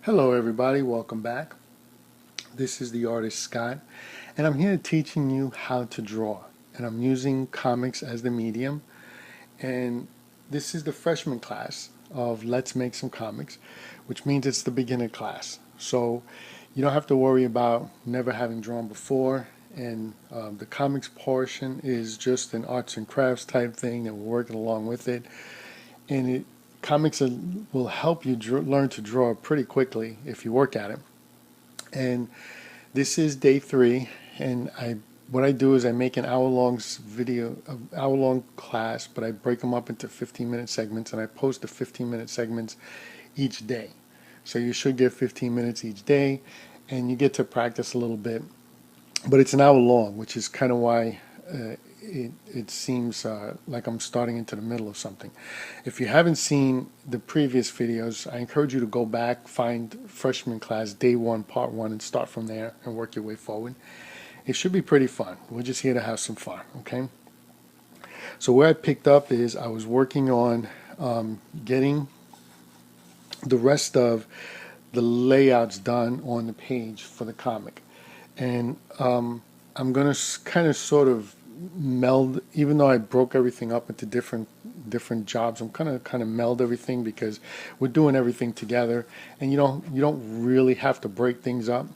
Hello everybody, welcome back. This is the artist Scott, and I'm here teaching you how to draw. And I'm using comics as the medium. And this is the freshman class of Let's Make Some Comics, which means it's the beginner class. So you don't have to worry about never having drawn before. And the comics portion is just an arts and crafts type thing, and we're working along with it. And comics will help you learn to draw pretty quickly if you work at it. And this is day 3, and what I do is I make an hour-long video, an hour-long class, but I break them up into 15-minute segments, and I post the 15-minute segments each day. So you should get 15 minutes each day, and you get to practice a little bit. But it's an hour long, which is kind of why it seems like I'm starting into the middle of something. If you haven't seen the previous videos, I encourage you to go back, find freshman class day 1, part 1, and start from there and work your way forward. It should be pretty fun. We're just here to have some fun, okay? So where I picked up is I was working on getting the rest of the layouts done on the page for the comic. And I'm going to kind of sort of meld, even though I broke everything up into different jobs, I'm kind of meld everything because we're doing everything together, and you don't really have to break things up.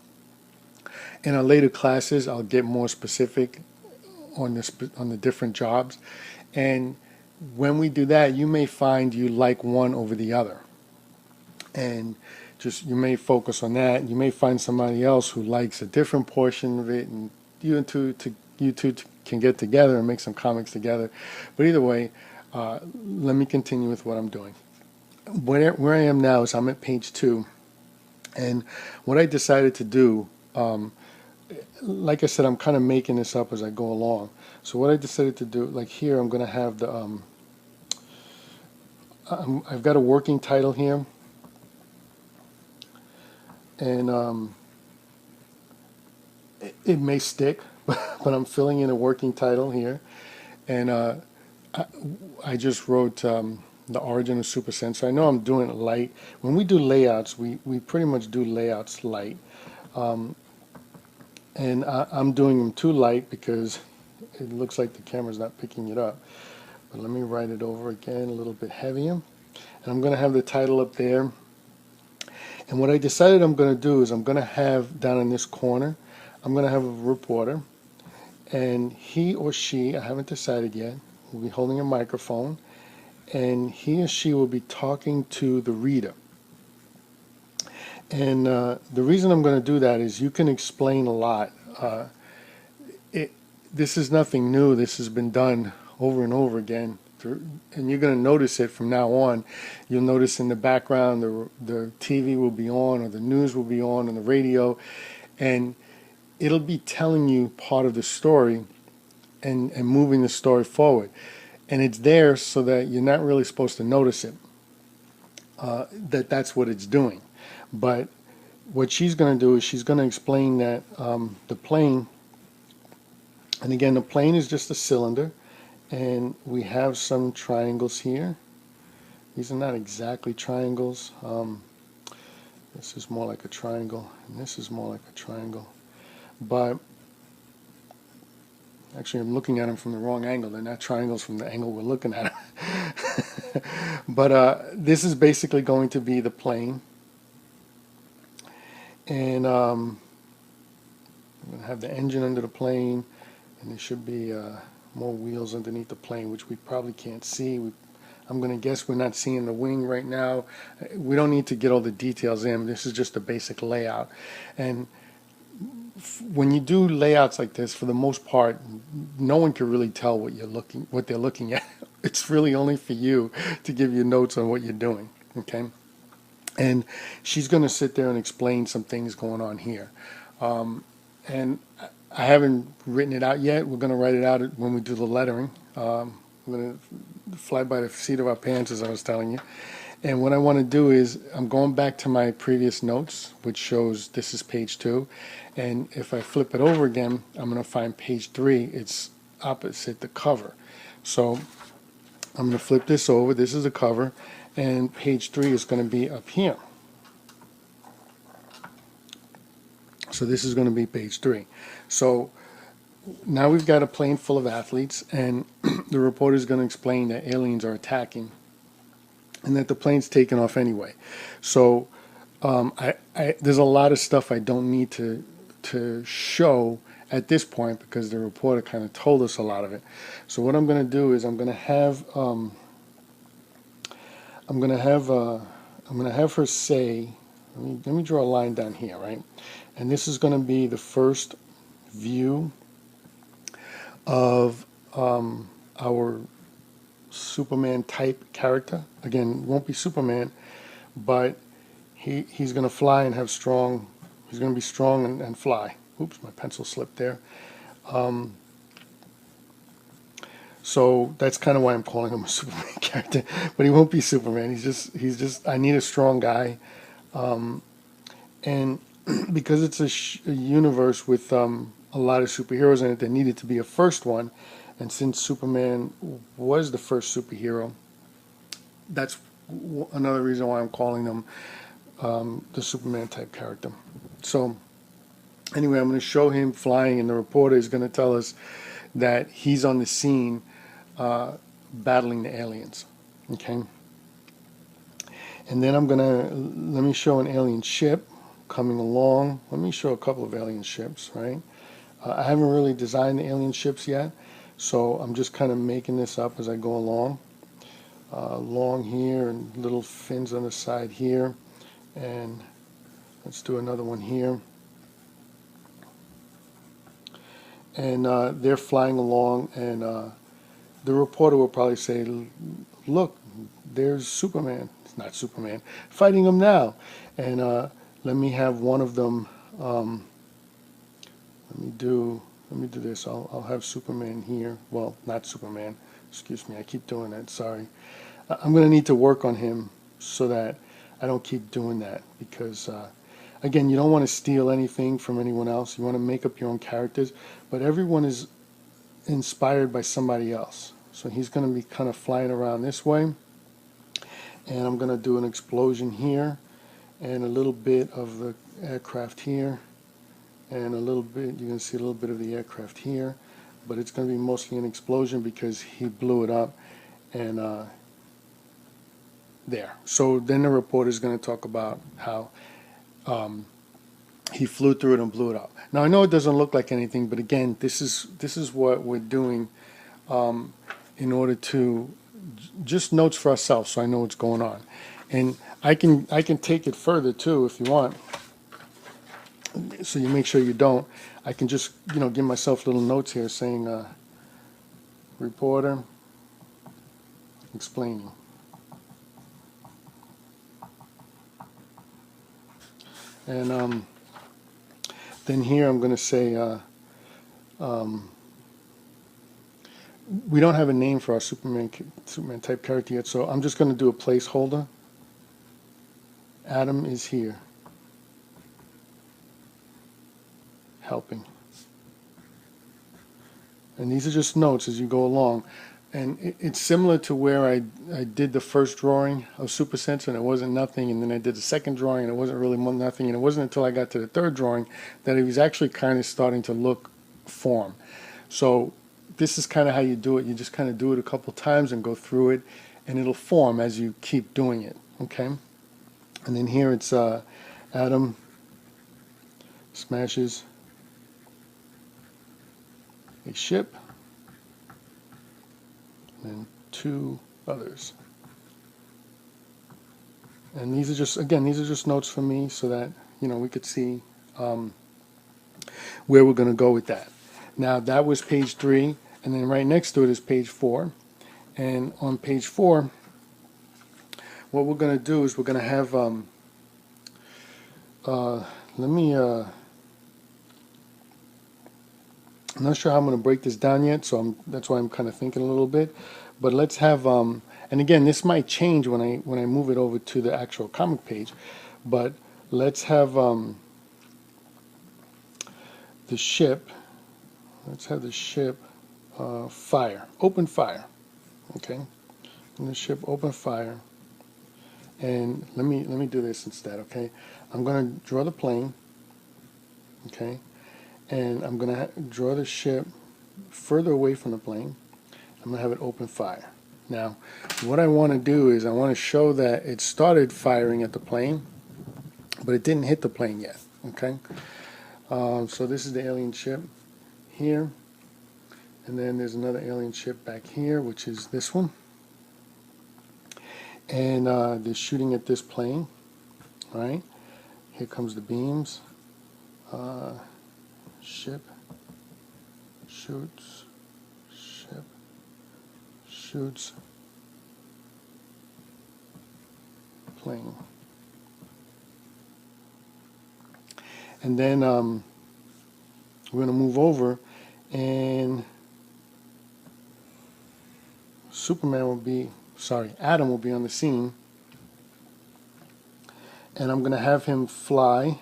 In our later classes, I'll get more specific on the different jobs, and when we do that, you may find you like one over the other, and you may focus on that. You may find somebody else who likes a different portion of it, and you two can get together and make some comics together. But either way, let me continue with what I'm doing. Where I am now is I'm at page 2, and what I decided to do, like I said, I'm kind of making this up as I go along. So what I decided to do, like here, I'm going to have the I've got a working title here, and it may stick, but I'm filling in a working title here, and I just wrote the origin of Super Sense. So I know I'm doing it light. When we do layouts, we pretty much do layouts light, and I'm doing them too light because it looks like the camera's not picking it up. But let me write it over again a little bit heavier, and I'm going to have the title up there. And what I decided I'm going to do is I'm going to have down in this corner, I'm going to have a reporter, and he or she, I haven't decided yet, will be holding a microphone, and he or she will be talking to the reader. And the reason I'm going to do that is you can explain a lot. This is nothing new. This has been done over and over again, and you're going to notice it from now on. You'll notice in the background the TV will be on, or the news will be on the radio, and it'll be telling you part of the story and moving the story forward. And it's there so that you're not really supposed to notice it, that's what it's doing. But what she's going to do is she's going to explain that the plane, and again, the plane is just a cylinder, and we have some triangles here. These are not exactly triangles. This is more like a triangle, and this is more like a triangle. But actually, I'm looking at them from the wrong angle. They're not triangles from the angle we're looking at them. But this is basically going to be the plane. And I'm going to have the engine under the plane, and there should be more wheels underneath the plane, which we probably can't see. I'm going to guess we're not seeing the wing right now. We don't need to get all the details in. This is just a basic layout. And when you do layouts like this, for the most part, no one can really tell what they're looking at. It's really only for you to give you notes on what you're doing, okay? And she's going to sit there and explain some things going on here. And I haven't written it out yet. We're going to write it out when we do the lettering. We're going to fly by the seat of our pants, as I was telling you. And what I want to do is I'm going back to my previous notes, which shows this is page 2. And if I flip it over again, I'm going to find page 3. It's opposite the cover. So I'm going to flip this over. This is the cover. And page 3 is going to be up here. So this is going to be page 3. So now we've got a plane full of athletes, and the reporter is going to explain that aliens are attacking and that the plane's taking off anyway. So there's a lot of stuff I don't need to show at this point because the reporter kind of told us a lot of it. So what I'm going to do is I'm going to have her say, let me draw a line down here, right? And this is going to be the first view of our Superman type character. Again, it won't be Superman, but he's going to fly and have strong, he's going to be strong and fly. Oops, my pencil slipped there. So that's kind of why I'm calling him a Superman character, but he won't be Superman. He's just, I need a strong guy. And because it's a universe with a lot of superheroes in it, there needed to be a first one. And since Superman was the first superhero, that's another reason why I'm calling him the Superman type character. So anyway, I'm going to show him flying, and the reporter is going to tell us that he's on the scene battling the aliens. Okay. And then let me show an alien ship coming along. Let me show a couple of alien ships, right? I haven't really designed the alien ships yet, so I'm just kind of making this up as I go along. Long here and little fins on the side here. And let's do another one here. And they're flying along, and the reporter will probably say, look, there's Superman. It's not Superman. Fighting him now. And let me have one of them, let me do this. I'll have Superman here. Well, not Superman. Excuse me, I keep doing that. Sorry. I'm going to need to work on him so that I don't keep doing that, because again, you don't want to steal anything from anyone else. You want to make up your own characters, but everyone is inspired by somebody else. So he's going to be kind of flying around this way, and I'm going to do an explosion here and a little bit of the aircraft here, and a little bit, you can see a little bit of the aircraft here, but it's going to be mostly an explosion because he blew it up. And there. So then the reporter is going to talk about how he flew through it and blew it up. Now I know it doesn't look like anything, but again, this is what we're doing in order to just notes for ourselves, so I know what's going on. And I can take it further too if you want. So you make sure you don't. I can just give myself little notes here saying reporter explaining. And then here I'm going to say we don't have a name for our Superman type character yet, so I'm just going to do a placeholder. Adam is here helping. And these are just notes as you go along. And it's similar to where I did the first drawing of Super Sense and it wasn't nothing, and then I did the second drawing and it wasn't really nothing, and it wasn't until I got to the third drawing that it was actually kind of starting to look form. So this is kind of how you do it. You just kind of do it a couple times and go through it, and it'll form as you keep doing it, okay? And then here it's Adam smashes a ship, and 2 others. And these are just notes for me so that we could see where we're going to go with that. Now that was page 3, and then right next to it is page 4. And on page 4, what we're going to do is we're going to have I'm not sure how I'm going to break this down yet, so that's why I'm kind of thinking a little bit. But let's have, and again, this might change when I move it over to the actual comic page. But let's have the ship. Let's have the ship fire, open fire. Okay, and the ship open fire. And let me do this instead. Okay, I'm going to draw the plane. okay? And I'm going to draw the ship further away from the plane. I'm going to have it open fire. Now, what I want to do is I want to show that it started firing at the plane, but it didn't hit the plane yet, okay? So this is the alien ship here, and then there's another alien ship back here, which is this one. And they're shooting at this plane, right? Here comes the beams. Ship shoots, ship shoots, plane. And then we're going to move over, and Adam will be on the scene, and I'm going to have him fly,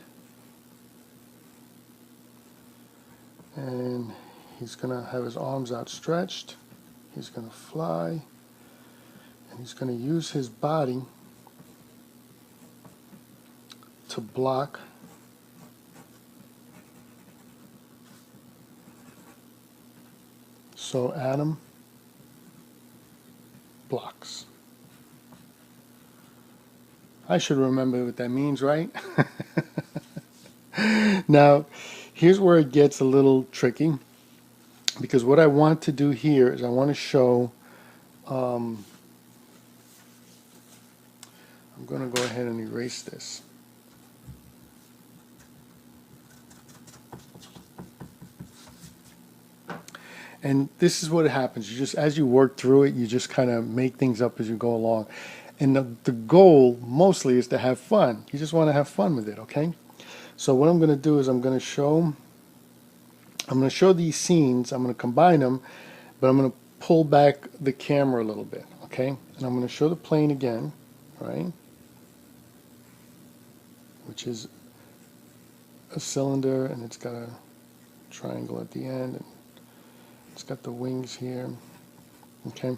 and he's going to have his arms outstretched. He's going to fly, and he's going to use his body to block so Adam blocks. I should remember what that means, right? Now, here's where it gets a little tricky, because what I want to do here is I want to show, I'm going to go ahead and erase this. And this is what happens. You just, as you work through it, you just kind of make things up as you go along. And the goal mostly is to have fun. You just want to have fun with it, okay? So what I'm going to do is I'm going to show these scenes. I'm going to combine them, but I'm going to pull back the camera a little bit, okay? And I'm going to show the plane again, right? Which is a cylinder, and it's got a triangle at the end, and it's got the wings here, okay?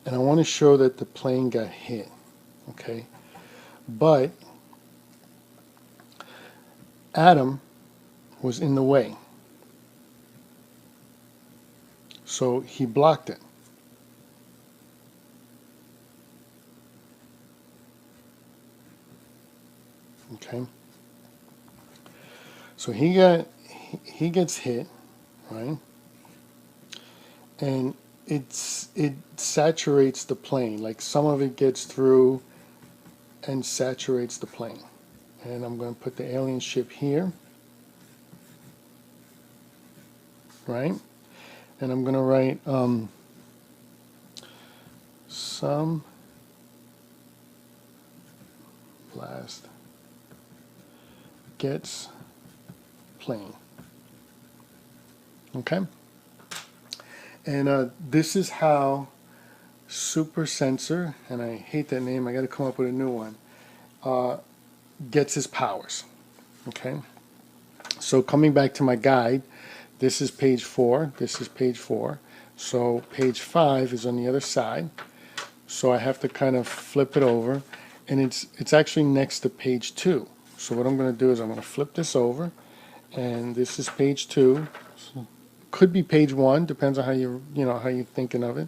And I want to show that the plane got hit, okay? But Adam was in the way, so he blocked it. Okay? So he gets hit, right? And it saturates the plane, like some of it gets through and saturates the plane. And I'm going to put the alien ship here, right? And I'm going to write some blast gets plane. Okay? And this is how Super Sensor, and I hate that name, I got to come up with a new one, gets his powers. Okay? So coming back to my guide, this is page 4, this is page 4. So page 5 is on the other side. So I have to kind of flip it over, and it's actually next to page 2. So what I'm going to do is I'm going to flip this over, and this is page 2. So could be page 1, depends on how how you're thinking of it.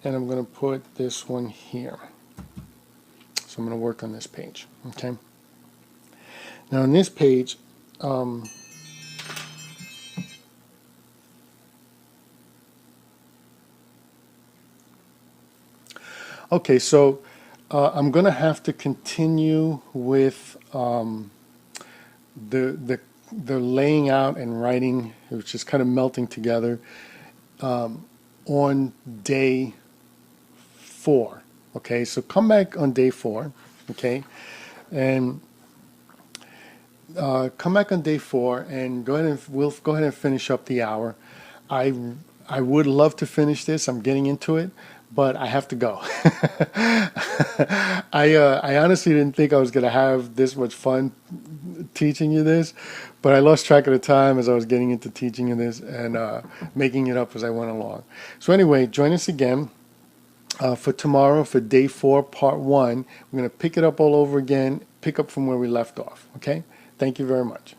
And I'm going to put this one here. So I'm going to work on this page. Okay. Now on this page, okay, so I'm going to have to continue with the laying out and writing, which is kind of melting together, on day 4. Okay, so come back on day 4. Okay, and come back on day 4 and we'll go ahead and finish up the hour. I would love to finish this. I'm getting into it, but I have to go. I honestly didn't think I was going to have this much fun teaching you this, but I lost track of the time as I was getting into teaching you this and making it up as I went along. So anyway, join us again for tomorrow for day 4, part 1. We're going to pick it up all over again, pick up from where we left off. Okay? Thank you very much.